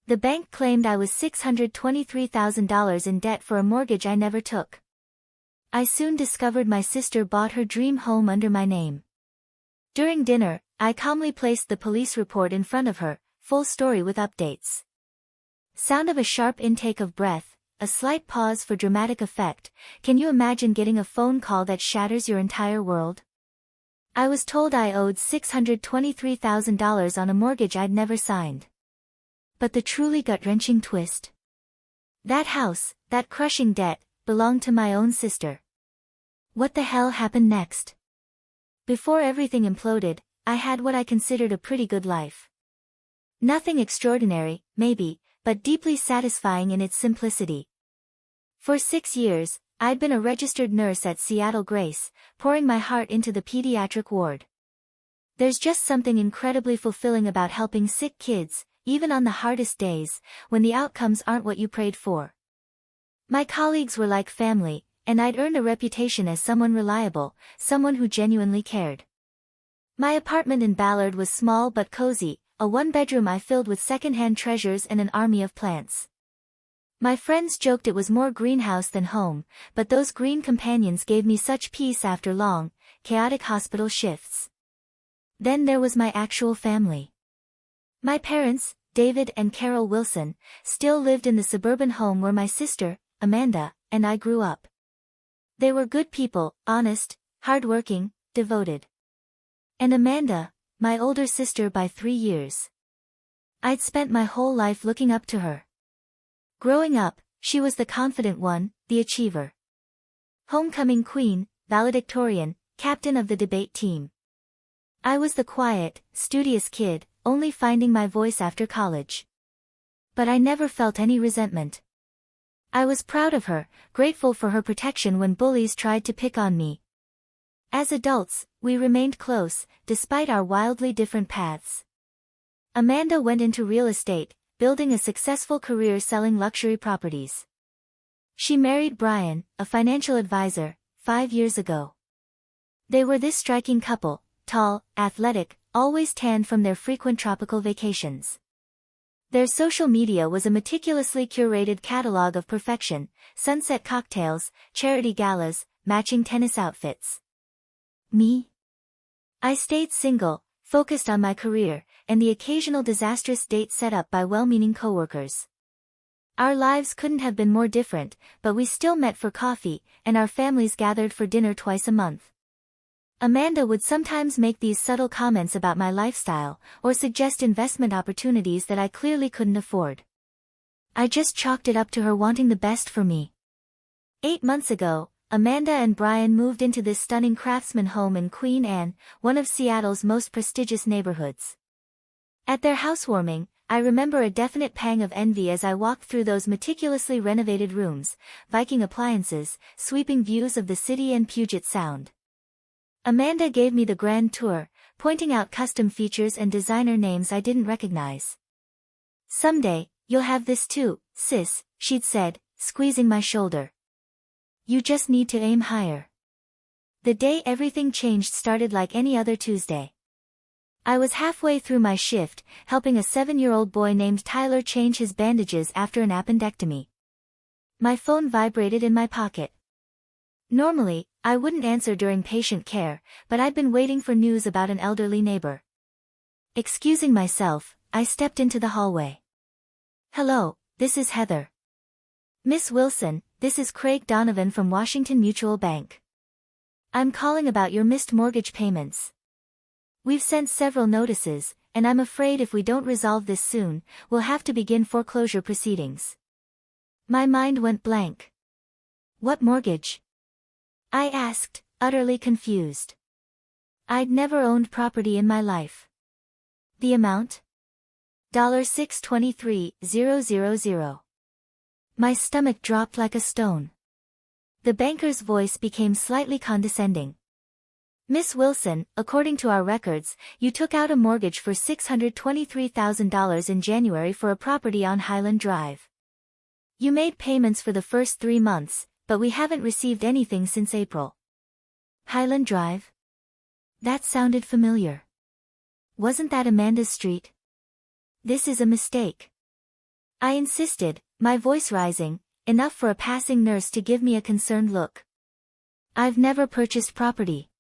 The bank claimed I was $623,000 in debt for a mortgage I never took. I soon discovered my sister bought her dream home under my name. During dinner, I calmly placed the police report in front of her, full story with updates. Sound of a sharp intake of breath, a slight pause for dramatic effect. Can you imagine getting a phone call that shatters your entire world? I was told I owed $623,000 on a mortgage I'd never signed. But the truly gut-wrenching twist? That house, that crushing debt, belonged to my own sister. What the hell happened next? Before everything imploded, I had what I considered a pretty good life. Nothing extraordinary, maybe, but deeply satisfying in its simplicity. For 6 years, I'd been a registered nurse at Seattle Grace, pouring my heart into the pediatric ward. There's just something incredibly fulfilling about helping sick kids, even on the hardest days, when the outcomes aren't what you prayed for. My colleagues were like family, and I'd earned a reputation as someone reliable, someone who genuinely cared. My apartment in Ballard was small but cozy, a one-bedroom I filled with second-hand treasures and an army of plants. My friends joked it was more greenhouse than home, but those green companions gave me such peace after long, chaotic hospital shifts. Then there was my actual family. My parents, David and Carol Wilson, still lived in the suburban home where my sister, Amanda, and I grew up. They were good people, honest, hardworking, devoted. And Amanda, my older sister by 3 years. I'd spent my whole life looking up to her. Growing up, she was the confident one, the achiever. Homecoming queen, valedictorian, captain of the debate team. I was the quiet, studious kid, only finding my voice after college. But I never felt any resentment. I was proud of her, grateful for her protection when bullies tried to pick on me. As adults, we remained close, despite our wildly different paths. Amanda went into real estate, building a successful career selling luxury properties. She married Brian, a financial advisor, 5 years ago. They were this striking couple, tall, athletic, always tanned from their frequent tropical vacations. Their social media was a meticulously curated catalog of perfection, sunset cocktails, charity galas, matching tennis outfits. Me? I stayed single, focused on my career, and the occasional disastrous date set up by well-meaning coworkers. Our lives couldn't have been more different, but we still met for coffee, and our families gathered for dinner twice a month. Amanda would sometimes make these subtle comments about my lifestyle, or suggest investment opportunities that I clearly couldn't afford. I just chalked it up to her wanting the best for me. 8 months ago, Amanda and Brian moved into this stunning craftsman home in Queen Anne, one of Seattle's most prestigious neighborhoods. At their housewarming, I remember a definite pang of envy as I walked through those meticulously renovated rooms, Viking appliances, sweeping views of the city and Puget Sound. Amanda gave me the grand tour, pointing out custom features and designer names I didn't recognize. "Someday, you'll have this too, sis," she'd said, squeezing my shoulder. "You just need to aim higher." The day everything changed started like any other Tuesday. I was halfway through my shift, helping a 7-year-old boy named Tyler change his bandages after an appendectomy. My phone vibrated in my pocket. Normally, I wouldn't answer during patient care, but I'd been waiting for news about an elderly neighbor. Excusing myself, I stepped into the hallway. "Hello, this is Heather." "Miss Wilson, this is Craig Donovan from Washington Mutual Bank. I'm calling about your missed mortgage payments. We've sent several notices, and I'm afraid if we don't resolve this soon, we'll have to begin foreclosure proceedings." My mind went blank. "What mortgage?" I asked, utterly confused. I'd never owned property in my life. "The amount?" $623,000. My stomach dropped like a stone. The banker's voice became slightly condescending. "Miss Wilson, according to our records, you took out a mortgage for $623,000 in January for a property on Highland Drive. You made payments for the first 3 months, but we haven't received anything since April." Highland Drive? That sounded familiar. Wasn't that Amanda's street? This is a mistake. I insisted, my voice rising, enough for a passing nurse to give me a concerned look. I've never purchased property.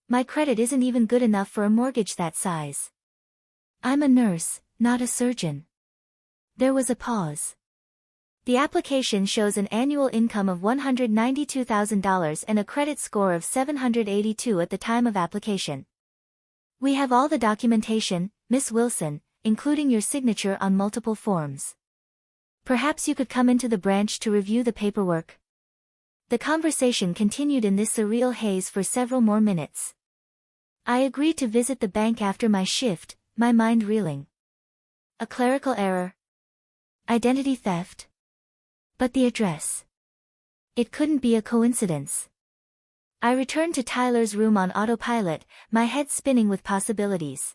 My credit isn't even good enough for a mortgage that size. I'm a nurse, not a surgeon. There was a pause. The application shows an annual income of $192,000 and a credit score of 782 at the time of application. We have all the documentation, Miss Wilson, including your signature on multiple forms. Perhaps you could come into the branch to review the paperwork. The conversation continued in this surreal haze for several more minutes. I agreed to visit the bank after my shift, my mind reeling. A clerical error. Identity theft. But the address. It couldn't be a coincidence. I returned to Tyler's room on autopilot, my head spinning with possibilities.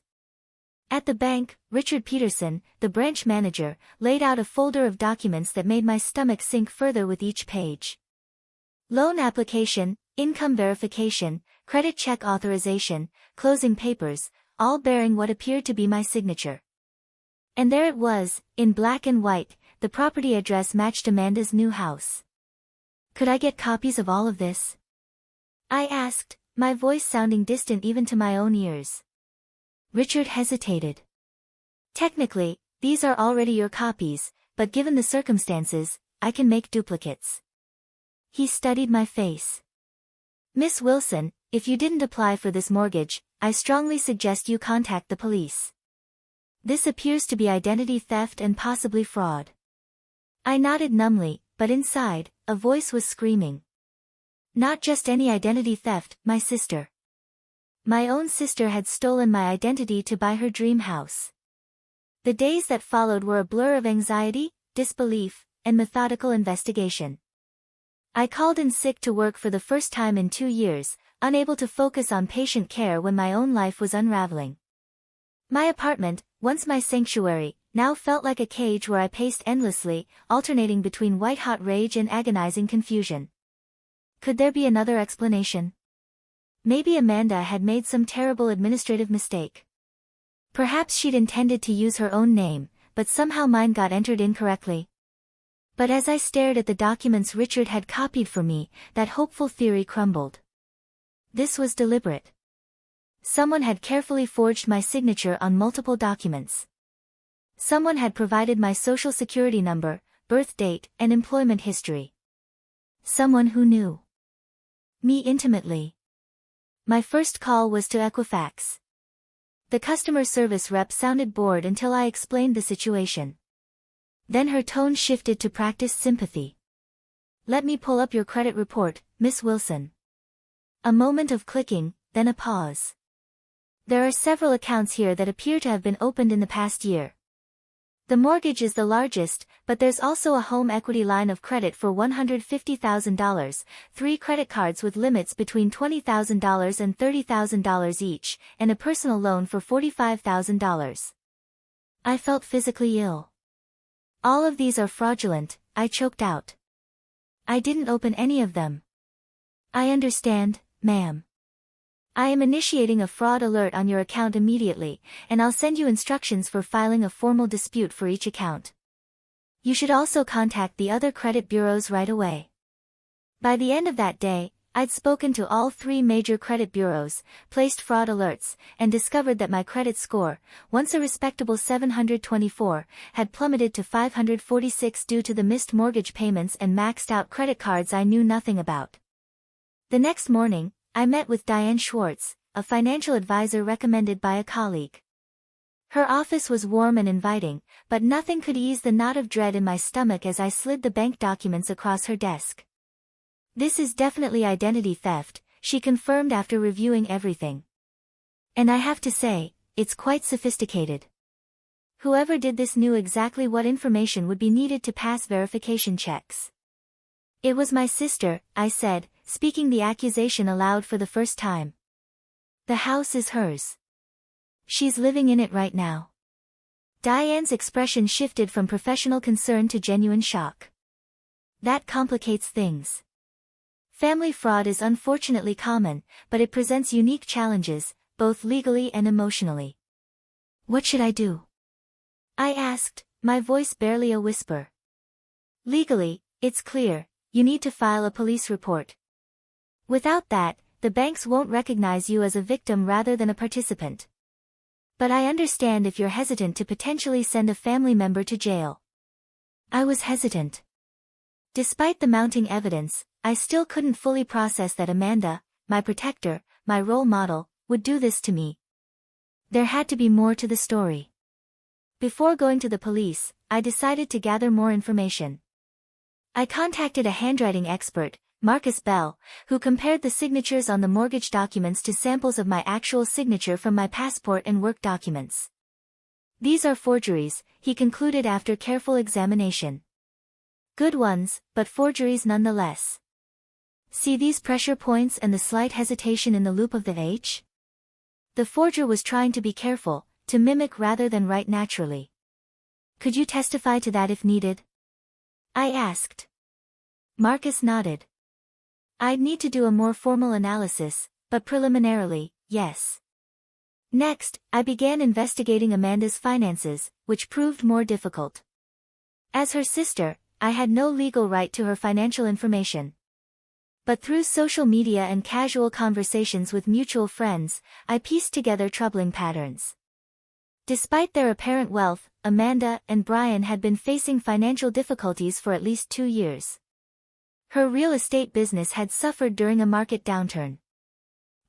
At the bank, Richard Peterson, the branch manager, laid out a folder of documents that made my stomach sink further with each page. Loan application, income verification, credit check authorization, closing papers, all bearing what appeared to be my signature. And there it was, in black and white, the property address matched Amanda's new house. Could I get copies of all of this? I asked, my voice sounding distant even to my own ears. Richard hesitated. Technically, these are already your copies, but given the circumstances, I can make duplicates. He studied my face. Miss Wilson, if you didn't apply for this mortgage, I strongly suggest you contact the police. This appears to be identity theft and possibly fraud. I nodded numbly, but inside, a voice was screaming. Not just any identity theft, my sister. My own sister had stolen my identity to buy her dream house. The days that followed were a blur of anxiety, disbelief, and methodical investigation. I called in sick to work for the first time in 2 years, unable to focus on patient care when my own life was unraveling. My apartment, once my sanctuary, now felt like a cage where I paced endlessly, alternating between white-hot rage and agonizing confusion. Could there be another explanation? Maybe Amanda had made some terrible administrative mistake. Perhaps she'd intended to use her own name, but somehow mine got entered incorrectly. But as I stared at the documents Richard had copied for me, that hopeful theory crumbled. This was deliberate. Someone had carefully forged my signature on multiple documents. Someone had provided my social security number, birth date, and employment history. Someone who knew me intimately. My first call was to Equifax. The customer service rep sounded bored until I explained the situation. Then her tone shifted to practice sympathy. Let me pull up your credit report, Miss Wilson. A moment of clicking, then a pause. There are several accounts here that appear to have been opened in the past year. The mortgage is the largest, but there's also a home equity line of credit for $150,000, 3 credit cards with limits between $20,000 and $30,000 each, and a personal loan for $45,000. I felt physically ill. All of these are fraudulent, I choked out. I didn't open any of them. I understand, ma'am. I am initiating a fraud alert on your account immediately, and I'll send you instructions for filing a formal dispute for each account. You should also contact the other credit bureaus right away. By the end of that day, I'd spoken to all 3 major credit bureaus, placed fraud alerts, and discovered that my credit score, once a respectable 724, had plummeted to 546 due to the missed mortgage payments and maxed out credit cards I knew nothing about. The next morning, I met with Diane Schwartz, a financial advisor recommended by a colleague. Her office was warm and inviting, but nothing could ease the knot of dread in my stomach as I slid the bank documents across her desk. This is definitely identity theft, she confirmed after reviewing everything. And I have to say, it's quite sophisticated. Whoever did this knew exactly what information would be needed to pass verification checks. It was my sister, I said, speaking the accusation aloud for the first time. The house is hers. She's living in it right now. Diane's expression shifted from professional concern to genuine shock. That complicates things. Family fraud is unfortunately common, but it presents unique challenges, both legally and emotionally. What should I do? I asked, My voice barely a whisper. Legally, it's clear, you need to file a police report. Without that, the banks won't recognize you as a victim rather than a participant. But I understand if you're hesitant to potentially send a family member to jail. I was hesitant. Despite the mounting evidence, I still couldn't fully process that Amanda, my protector, my role model, would do this to me. There had to be more to the story. Before going to the police, I decided to gather more information. I contacted a handwriting expert, Marcus Bell, who compared the signatures on the mortgage documents to samples of my actual signature from my passport and work documents. These are forgeries, he concluded after careful examination. Good ones, but forgeries nonetheless. See these pressure points and the slight hesitation in the loop of the H? The forger was trying to be careful, to mimic rather than write naturally. Could you testify to that if needed? I asked. Marcus nodded. I'd need to do a more formal analysis, but preliminarily, yes. Next, I began investigating Amanda's finances, which proved more difficult. As her sister, I had no legal right to her financial information. But through social media and casual conversations with mutual friends, I pieced together troubling patterns. Despite their apparent wealth, Amanda and Brian had been facing financial difficulties for at least 2 years. Her real estate business had suffered during a market downturn.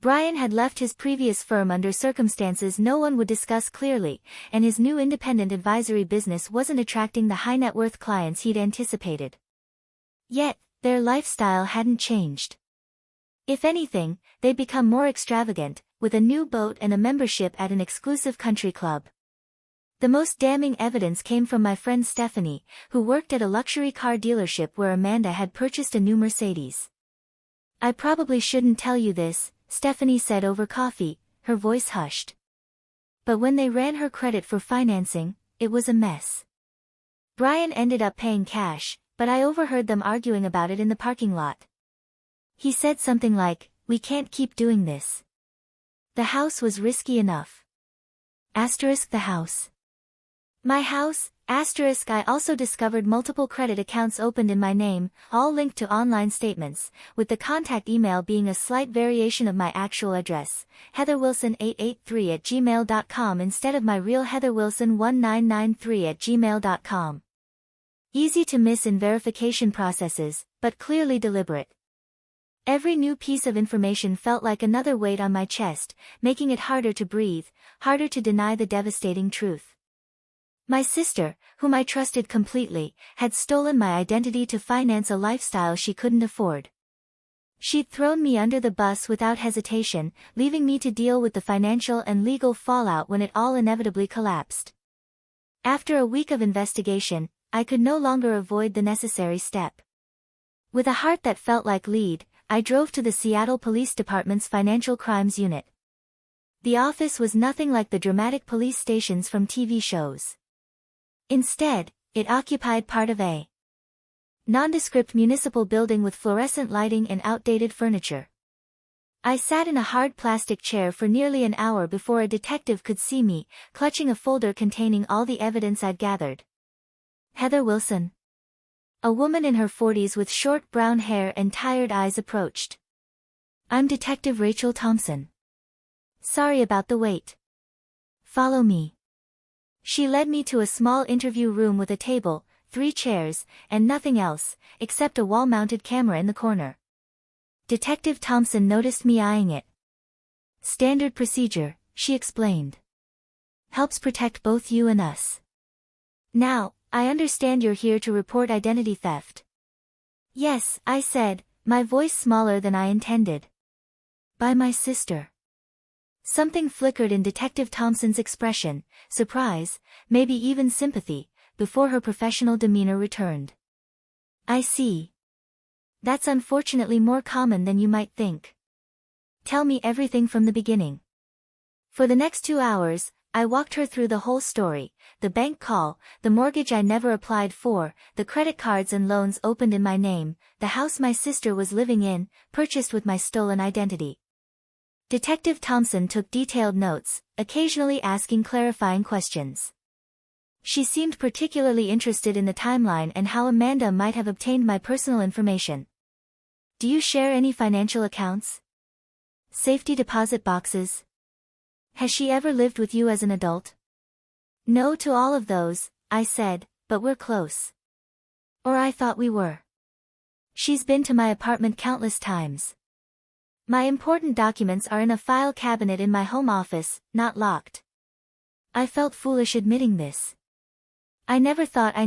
Brian had left his previous firm under circumstances no one would discuss clearly, and his new independent advisory business wasn't attracting the high-net-worth clients he'd anticipated. Yet, their lifestyle hadn't changed. If anything, they'd become more extravagant, with a new boat and a membership at an exclusive country club. The most damning evidence came from my friend Stephanie, who worked at a luxury car dealership where Amanda had purchased a new Mercedes. I probably shouldn't tell you this, Stephanie said over coffee, her voice hushed. But when they ran her credit for financing, it was a mess. Brian ended up paying cash, but I overheard them arguing about it in the parking lot. He said something like, "We can't keep doing this. The house was risky enough." Asterisk the house. My house, asterisk I also discovered multiple credit accounts opened in my name, all linked to online statements, with the contact email being a slight variation of my actual address, heatherwilson883@gmail.com instead of my real heatherwilson1993@gmail.com. Easy to miss in verification processes, but clearly deliberate. Every new piece of information felt like another weight on my chest, making it harder to breathe, harder to deny the devastating truth. My sister, whom I trusted completely, had stolen my identity to finance a lifestyle she couldn't afford. She'd thrown me under the bus without hesitation, leaving me to deal with the financial and legal fallout when it all inevitably collapsed. After a week of investigation, I could no longer avoid the necessary step. With a heart that felt like lead, I drove to the Seattle Police Department's Financial Crimes Unit. The office was nothing like the dramatic police stations from TV shows. Instead, it occupied part of a nondescript municipal building with fluorescent lighting and outdated furniture. I sat in a hard plastic chair for nearly an hour before a detective could see me, clutching a folder containing all the evidence I'd gathered. Heather Wilson. A woman in her 40s with short brown hair and tired eyes approached. I'm Detective Rachel Thompson. Sorry about the wait. Follow me. She led me to a small interview room with a table, 3 chairs, and nothing else, except a wall-mounted camera in the corner. Detective Thompson noticed me eyeing it. Standard procedure, she explained. Helps protect both you and us. Now, I understand you're here to report identity theft. Yes, I said, my voice smaller than I intended. By my sister. Something flickered in Detective Thompson's expression, surprise, maybe even sympathy, before her professional demeanor returned. I see. That's unfortunately more common than you might think. Tell me everything from the beginning. For the next 2 hours, I walked her through the whole story, the bank call, the mortgage I never applied for, the credit cards and loans opened in my name, the house my sister was living in, purchased with my stolen identity. Detective Thompson took detailed notes, occasionally asking clarifying questions. She seemed particularly interested in the timeline and how Amanda might have obtained my personal information. Do you share any financial accounts? Safety deposit boxes? Has she ever lived with you as an adult? No to all of those, I said, but we're close. Or I thought we were. She's been to my apartment countless times. My important documents are in a file cabinet in my home office, not locked. I felt foolish admitting this. I never thought I